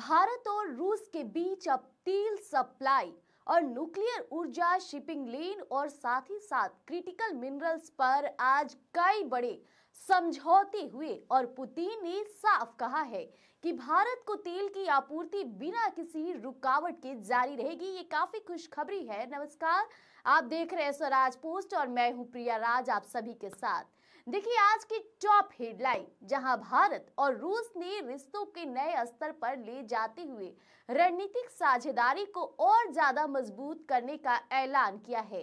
भारत और रूस के बीच अब तेल सप्लाई और न्यूक्लियर ऊर्जा शिपिंग लेन और साथ ही साथ क्रिटिकल मिनरल्स पर आज कई बड़े समझौते हुए और पुतिन ने साफ कहा है कि भारत को तेल की आपूर्ति बिना किसी रुकावट के जारी रहेगी। ये काफी खुशखबरी है। नमस्कार, आप देख रहे हैं स्वराज पोस्ट और मैं हूं प्रिया राज आप सभी के साथ। देखिए आज की टॉप हेडलाइन, जहां भारत और रूस ने रिश्तों के नए स्तर पर ले जाते हुए रणनीतिक साझेदारी को और ज्यादा मजबूत करने का ऐलान किया है।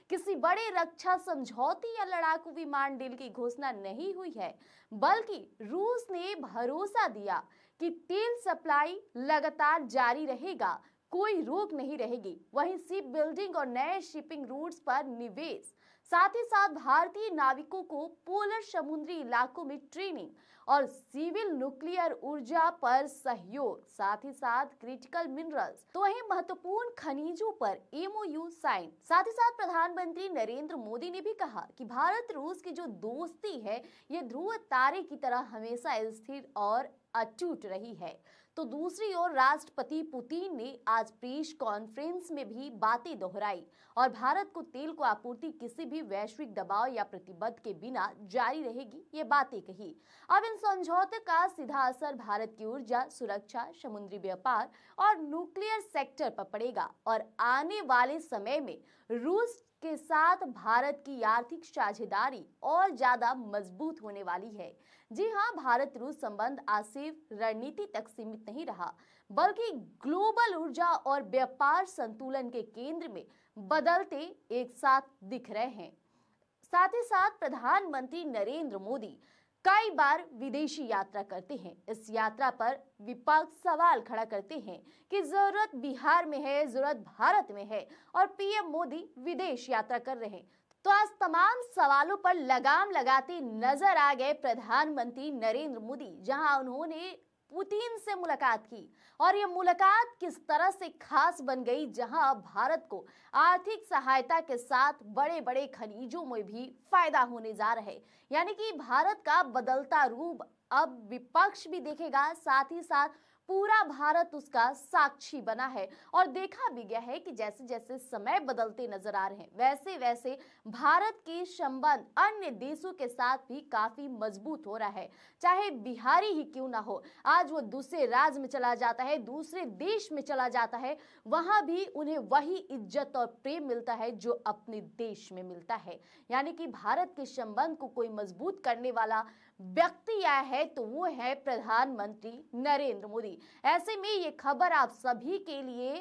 किसी बड़े रक्षा समझौते या लड़ाकू विमान डील की घोषणा नहीं हुई है, बल्कि रूस ने भरोसा दिया कि तेल सप्लाई लगातार जारी रहेगा, कोई रोक नहीं रहेगी। वहीं शिप बिल्डिंग और नए शिपिंग रूट्स पर निवेश, साथ ही साथ भारतीय नाविकों को पोलर समुद्री इलाकों में ट्रेनिंग और सिविल न्यूक्लियर ऊर्जा पर सहयोग, साथ ही साथ क्रिटिकल मिनरल्स तो वहीं महत्वपूर्ण खनिजों पर एमओयू साइन। साथ ही साथ प्रधानमंत्री नरेंद्र मोदी ने भी कहा कि भारत रूस की जो दोस्ती है ये ध्रुव तारे की तरह हमेशा स्थिर और अटूट रही है। तो दूसरी ओर राष्ट्रपति पुतिन ने आज प्रेस कॉन्फ्रेंस में भी बातें दोहराई और भारत को तेल को आपूर्ति किसी भी वैश्विक दबाव या प्रतिबंध के बिना जारी रहेगी, ये बातें कही। अब इन समझौते का सीधा असर भारत की ऊर्जा सुरक्षा, समुद्री व्यापार और न्यूक्लियर सेक्टर पर पड़ेगा और आने वाले समय में रूस के साथ भारत की आर्थिक साझेदारी और ज्यादा मजबूत होने वाली है। जी हां, भारत रूस संबंध आज सिर्फ रणनीति तक सीमित नहीं रहा, बल्कि ग्लोबल ऊर्जा और व्यापार संतुलन के केंद्र में बदलते एक साथ दिख रहे हैं। साथ ही साथ प्रधानमंत्री नरेंद्र मोदी कई बार विदेशी यात्रा करते हैं। इस यात्रा पर विपक्ष सवाल खड़ा करते हैं कि जरूरत बिहार में है, जरूरत भारत में है और पीएम मोदी विदेश यात्रा कर रहे हैं। तो आज तमाम सवालों पर लगाम लगाते नजर आ गए प्रधानमंत्री नरेंद्र मोदी, जहां उन्होंने पुतिन से मुलाकात की और ये मुलाकात किस तरह से खास बन गई, जहां भारत को आर्थिक सहायता के साथ बड़े बड़े खनिजों में भी फायदा होने जा रहा है। यानी कि भारत का बदलता रूप अब विपक्ष भी देखेगा, साथ ही साथ पूरा भारत उसका साक्षी बना है। और देखा भी गया है कि जैसे जैसे समय बदलते नजर आ रहे हैं, वैसे वैसे भारत के संबंध अन्य देशों के साथ भी काफी मजबूत हो रहा है। चाहे बिहारी ही क्यों ना हो, आज वो दूसरे राज्य में चला जाता है, दूसरे देश में चला जाता है, वहां भी उन्हें वही इज्जत और प्रेम मिलता है जो अपने देश में मिलता है। यानी कि भारत के संबंध को कोई मजबूत करने वाला व्यक्ति आया है तो वो है प्रधानमंत्री नरेंद्र मोदी। ऐसे में ये खबर आप सभी के लिए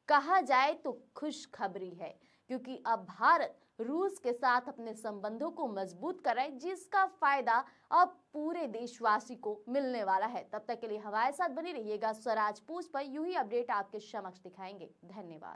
कहा जाए तो खुशखबरी है, क्योंकि अब भारत रूस के साथ अपने संबंधों को मजबूत कर रहा है, जिसका फायदा अब पूरे देशवासी को मिलने वाला है। तब तक के लिए हमारे साथ बने रहिएगा। स्वराज पोस्ट पर यूं ही अपडेट आपके समक्ष दिखाएंगे। धन्यवाद।